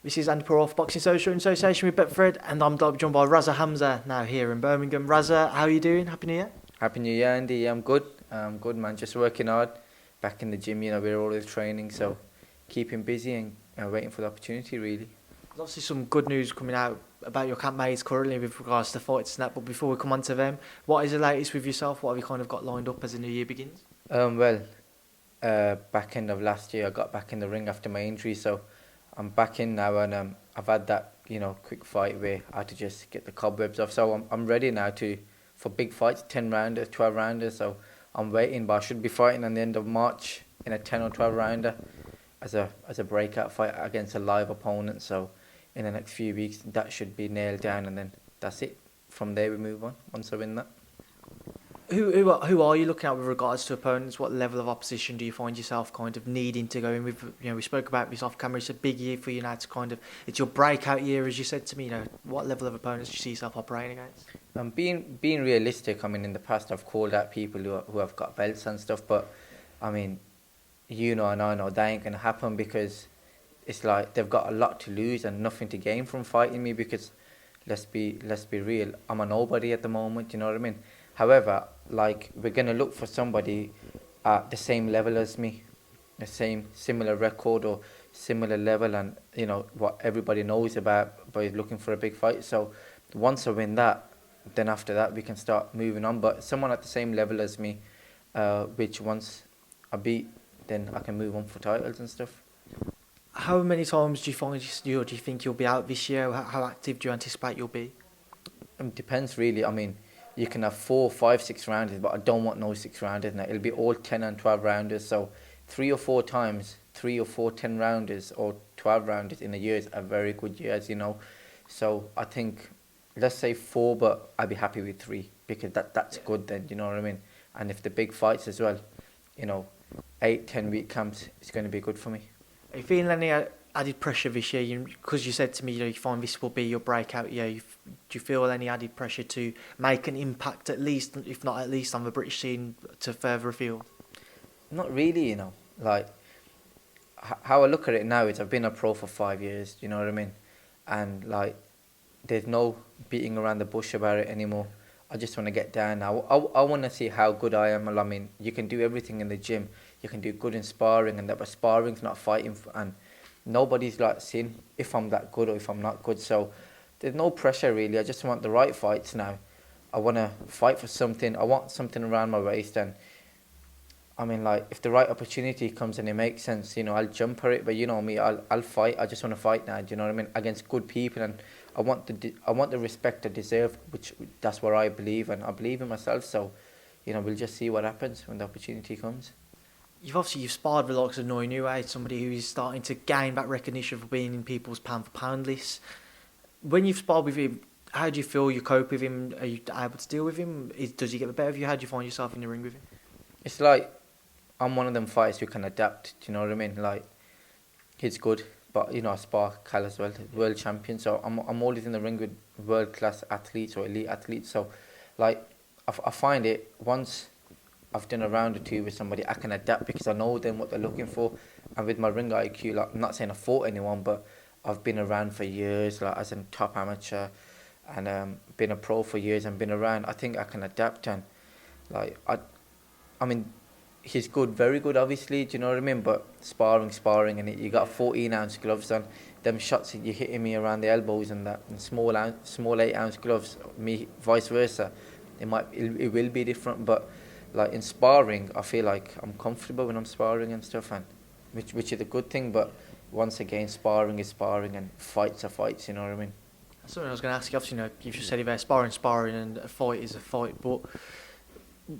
This is Andy Pearl, Boxing Social in association with Betfred, and I'm joined by Raza Hamza now here in Birmingham. Raza, how are you doing? Happy New Year. Happy New Year, Andy. Yeah, I'm good. I'm good, man. Just working hard. Back in the gym, we're always training, so keeping busy and waiting for the opportunity, really. There's obviously some good news coming out about your campmates currently with regards to fights and that, but before we come on to them, what is the latest with yourself? What have you kind of got lined up as the new year begins? Back end of last year, I got back in the ring after my injury, so I'm back in now, and I've had that, quick fight where I had to just get the cobwebs off. So I'm ready now for big fights, 10 rounders, 12 rounders. So I'm waiting, but I should be fighting on the end of March in a 10 or 12 rounder as a breakout fight against a live opponent. So in the next few weeks, that should be nailed down, and then that's it. From there, we move on once I win that. Who are you looking at with regards to opponents? What level of opposition do you find yourself kind of needing to go in with? We spoke about this off camera. It's a big year for you now to it's your breakout year, as you said to me. What level of opponents do you see yourself operating against? Being realistic, in the past I've called out people who have got belts and stuff, but and I know that ain't gonna happen, because it's like they've got a lot to lose and nothing to gain from fighting me, because let's be real, I'm a nobody at the moment, you know what I mean? However, we're going to look for somebody at the same level as me, similar record or similar level, and, what everybody knows about by looking for a big fight. So once I win that, then after that we can start moving on. But someone at the same level as me, which once I beat, then I can move on for titles and stuff. How many times do you think you'll be out this year? How active do you anticipate you'll be? It depends, really. You can have 4, 5, 6 rounders, but I don't want no 6 rounders now. It'll be all 10 and 12 rounders. So 3 or 4 times, 3 or 4 10 rounders or 12 rounders in a year is a very good year, as you know. So I think, let's say 4, but I'd be happy with 3, because that's good then, you know what I mean? And if the big fights as well, 8, 10 week camps, it's going to be good for me. Are you feeling any added pressure this year? Because you said to me, you find this will be your breakout year. Do you feel any added pressure to make an impact, at least, if not at least, on the British scene to further afield? Not really, How I look at it now is I've been a pro for 5 years, you know what I mean? And, there's no beating around the bush about it anymore. I just want to get down now. I want to see how good I am. You can do everything in the gym. You can do good in sparring, and that, but sparring's not fighting, and nobody's seeing if I'm that good or if I'm not good. So there's no pressure, really. I just want the right fights now. I want to fight for something. I want something around my waist, and if the right opportunity comes and it makes sense, I'll jump at it. But you know me, I'll fight. I just want to fight now. Do you know what I mean? Against good people, and I want the respect I deserve, which that's what I believe, and I believe in myself. So, we'll just see what happens when the opportunity comes. You've sparred with the likes of Naoya Inoue, somebody who is starting to gain back recognition for being in people's pound for pound lists. When you've sparred with him, how do you feel you cope with him? Are you able to deal with him? Does he get the better of you? How do you find yourself in the ring with him? It's I'm one of them fighters who can adapt. Do you know what I mean? He's good, but I spar Cal as well, world champion. So I'm always in the ring with world class athletes or elite athletes. So I find it, once I've done a round or 2 with somebody, I can adapt, because I know them what they're looking for. And with my ring IQ, I'm not saying I fought anyone, but I've been around for years, as a top amateur, and been a pro for years and been around. I think I can adapt, and he's good, very good, obviously. Do you know what I mean? But sparring, and you got 14-ounce gloves on. Them shots that you're hitting me around the elbows and that, and small 8-ounce gloves. Me, vice versa. It will be different, but. In sparring, I feel like I'm comfortable when I'm sparring and stuff, and which is a good thing. But once again, sparring is sparring, and fights are fights. You know what I mean? That's what I was going to ask you. Obviously, you just said about sparring, and a fight is a fight. But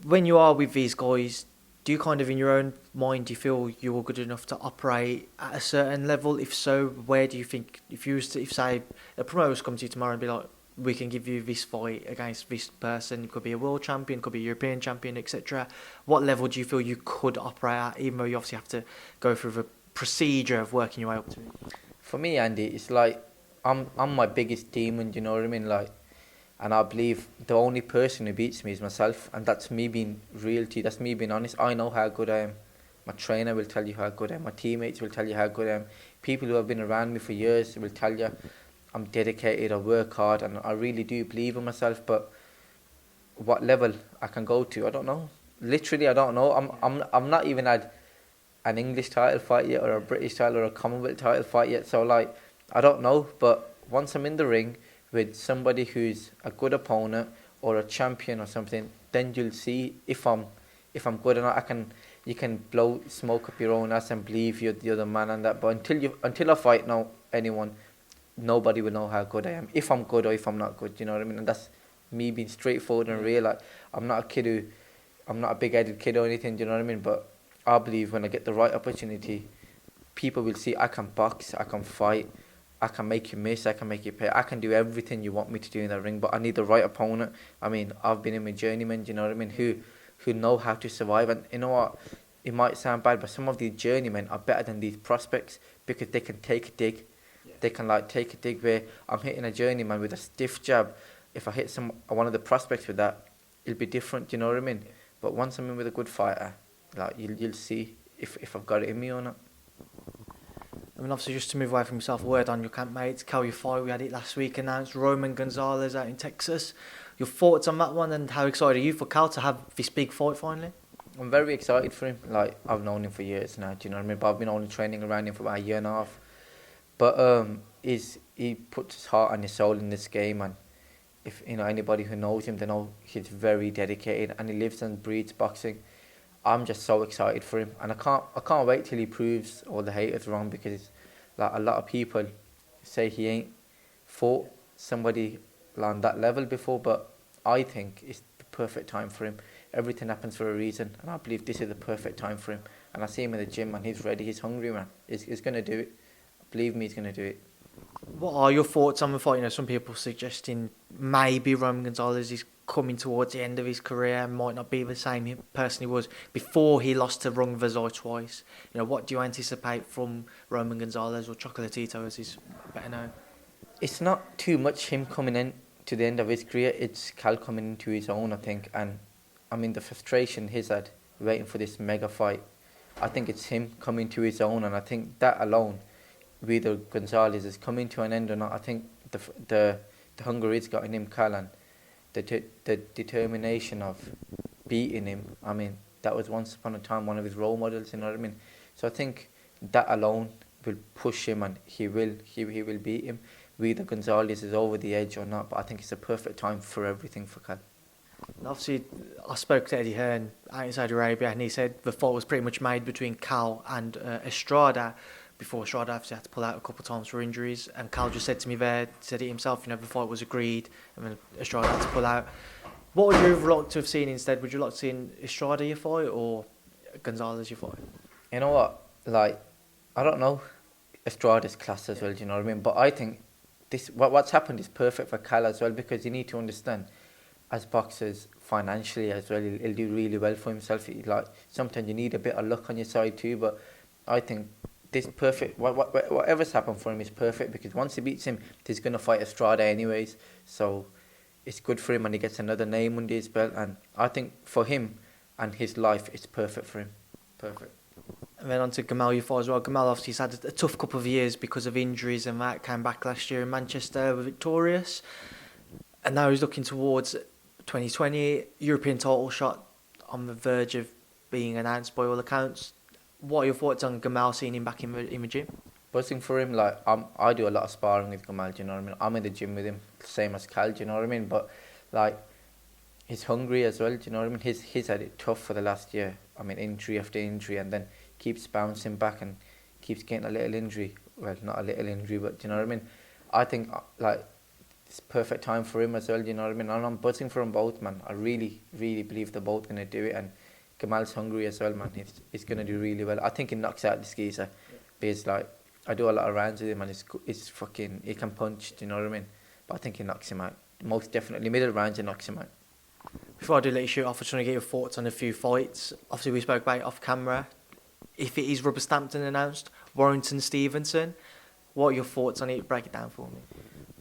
when you are with these guys, do you kind of, in your own mind, do you feel you're good enough to operate at a certain level? If so, where do you think, if say a promoter's come to you tomorrow and be like, we can give you this fight against this person, it could be a world champion, could be a European champion, etc. What level do you feel you could operate at, even though you obviously have to go through the procedure of working your way up to it? For me, Andy, it's I'm my biggest demon, do you know what I mean? And I believe the only person who beats me is myself, and that's me being real to you, that's me being honest. I know how good I am. My trainer will tell you how good I am. My teammates will tell you how good I am. People who have been around me for years will tell you I'm dedicated, I work hard, and I really do believe in myself. But what level I can go to, I don't know. Literally, I don't know. I'm not even had an English title fight yet, or a British title, or a Commonwealth title fight yet. So like, I don't know. But once I'm in the ring with somebody who's a good opponent or a champion or something, then you'll see if I'm good or not. You can blow smoke up your own ass and believe you're the man and that. But until I fight anyone, nobody will know how good I am. If I'm good or if I'm not good, you know what I mean? And that's me being straightforward and real. Like, I'm not a big-headed kid or anything, do you know what I mean? But I believe when I get the right opportunity, people will see I can box, I can fight, I can make you miss, I can make you pay, I can do everything you want me to do in the ring, but I need the right opponent. I mean, I've been in with journeymen, do you know what I mean, who know how to survive. And you know what, it might sound bad, but some of these journeymen are better than these prospects because they can take a dig. Yeah. They can like take a dig where I'm hitting a journeyman with a stiff jab. If I hit one of the prospects with that, it'll be different, do you know what I mean? But once I'm in with a good fighter, like you'll see if I've got it in me or not. I mean, obviously, just to move away from yourself, a word on your campmates, Yafai, we had it last week, announced Roman-Gonzalez out in Texas. Your thoughts on that one, and how excited are you for Cal to have this big fight finally? I'm very excited for him. Like, I've known him for years now, do you know what I mean? But I've been only training around him for about a year and a half. But he puts his heart and his soul in this game, and if you know anybody who knows him, they know he's very dedicated and he lives and breathes boxing. I'm just so excited for him, and I can't wait till he proves all the haters wrong, because like a lot of people say he ain't fought somebody on that level before, but I think it's the perfect time for him. Everything happens for a reason, and I believe this is the perfect time for him. And I see him in the gym, and he's ready, he's hungry, man. He's going to do it. Believe me, he's going to do it. What are your thoughts on the fight? You know, some people suggesting maybe Roman Gonzalez is coming towards the end of his career and might not be the same person he was before he lost to Rungvisai twice. You know, what do you anticipate from Roman Gonzalez, or Chocolatito as he's better known? It's not too much him coming in to the end of his career. It's Cal coming into his own, I think. And I mean, the frustration he's had waiting for this mega fight, I think it's him coming to his own. And I think that alone, whether Gonzalez is coming to an end or not, I think the hunger he's got in him, Cal, and the determination of beating him. I mean, that was once upon a time one of his role models, you know what I mean? So I think that alone will push him, and he will beat him. Whether Gonzalez is over the edge or not, but I think it's a perfect time for everything for Cal. Obviously, I spoke to Eddie Hearn out in Saudi Arabia, and he said the fight was pretty much made between Cal and Estrada. Before Estrada obviously had to pull out a couple of times for injuries, and Cal just said to me there, said it himself, you know, the fight was agreed, and then Estrada had to pull out. What would you have liked to have seen instead? Would you like to see Estrada your fight or Gonzalez your fight? You know what? Like, I don't know. Estrada's class as well, do you know what I mean? But I think what's happened is perfect for Cal as well, because you need to understand, as boxers, financially as well, he'll do really well for himself. Like, sometimes you need a bit of luck on your side too, but I think this perfect. Whatever's happened for him is perfect, because once he beats him, he's going to fight Estrada anyways. So it's good for him, and he gets another name under his belt. And I think for him and his life, it's perfect for him. Perfect. And then on to Kamal Yafai as well. Kamal obviously has had a tough couple of years because of injuries and that. Came back last year in Manchester, were victorious. And now he's looking towards 2020, European title shot on the verge of being announced by all accounts. What are your thoughts on Kamal, seeing him back in the gym? Buzzing for him, like I do a lot of sparring with Kamal, do you know what I mean? I'm in the gym with him, same as Cal, do you know what I mean? But like, he's hungry as well, do you know what I mean? He's had it tough for the last year. I mean, injury after injury, and then keeps bouncing back and keeps getting a little injury. Well, not a little injury, but do you know what I mean? I think like it's perfect time for him as well, do you know what I mean? And I'm buzzing for them both, man. I really, really believe they're both going to do it, and Kamal's hungry as well, man. He's going to do really well. I think he knocks out this geezer, because like, I do a lot of rounds with him, and it's fucking, he can punch, do you know what I mean? But I think he knocks him out. Most definitely, middle rounds, he knocks him out. Before I do let you shoot off, I just want to get your thoughts on a few fights. Obviously, we spoke about it off camera. If it is rubber stamped and announced, Warrington, Stevenson, what are your thoughts on it? Break it down for me.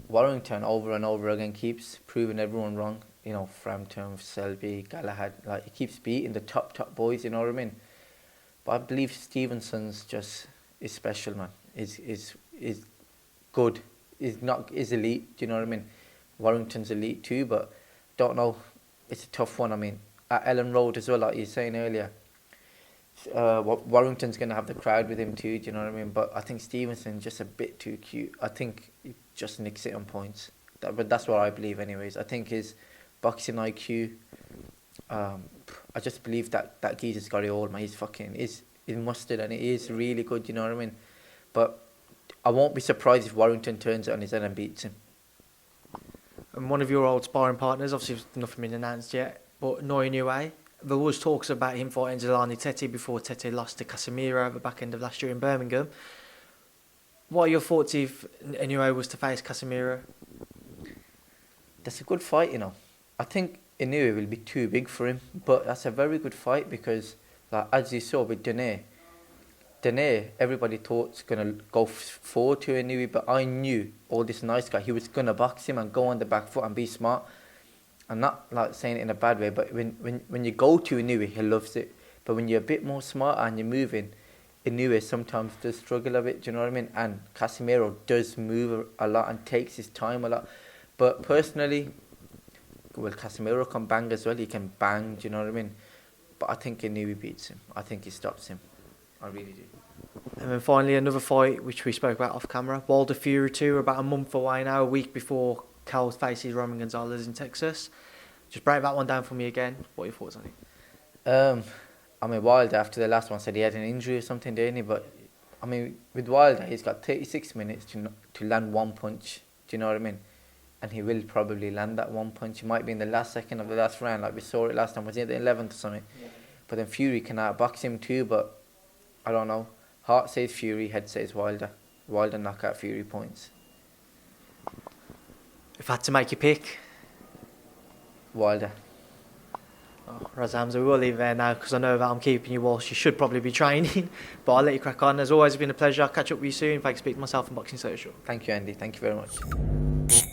Warrington over and over again keeps proving everyone wrong. You know, Frampton, Selby, Galahad, like he keeps beating the top boys, you know what I mean? But I believe Stevenson's just is special, man. Is good. Is elite. Do you know what I mean? Warrington's elite too, but don't know. It's a tough one. I mean, at Ellen Road as well, like you were saying earlier. Warrington's gonna have the crowd with him too. Do you know what I mean? But I think Stevenson's just a bit too cute. I think he just nicks it on points. But that's what I believe, anyways. I think his boxing IQ. I just believe that geezer's got it all, man. He's mustard, and he is really good. You know what I mean? But I won't be surprised if Warrington turns it on his head and beats him. And one of your old sparring partners, obviously nothing been announced yet, but Naoya Inoue. There was talks about him fighting Zolani Tete before Tete lost to Casimero at the back end of last year in Birmingham. What are your thoughts if Inoue was to face Casimero? That's a good fight, you know. I think Inoue will be too big for him, but that's a very good fight because, like, as you saw with Dene, everybody thought was going to go forward to Inoue, but I knew all this nice guy, he was going to box him and go on the back foot and be smart. I'm not like saying it in a bad way, but when you go to Inoue, he loves it. But when you're a bit more smart and you're moving, Inoue sometimes does struggle a bit, do you know what I mean? And Casimero does move a lot and takes his time a lot. But personally, well, Casimero can bang as well. He can bang, do you know what I mean? But I think Inoue beats him. I think he stops him. I really do. And then finally, another fight, which we spoke about off camera. Wilder Fury 2, about a month away now, a week before Cal faces Gonzalez in Texas. Just break that one down for me again. What are your thoughts on it? I mean, Wilder, after the last one, said he had an injury or something, didn't he? But, I mean, with Wilder, he's got 36 minutes to land one punch. Do you know what I mean? And he will probably land that one punch. It might be in the last second of the last round, like we saw it last time. Was it the 11th or something? Yeah. But then Fury can outbox him too, but I don't know. Heart says Fury, head says Wilder. Wilder knock out Fury points. If I had to make your pick? Wilder. Oh, Raza Hamza, we will leave it there now because I know that I'm keeping you whilst you should probably be training. But I'll let you crack on. As always, it's been a pleasure. I'll catch up with you soon. If I can speak to myself on Boxing Social. Thank you, Andy. Thank you very much.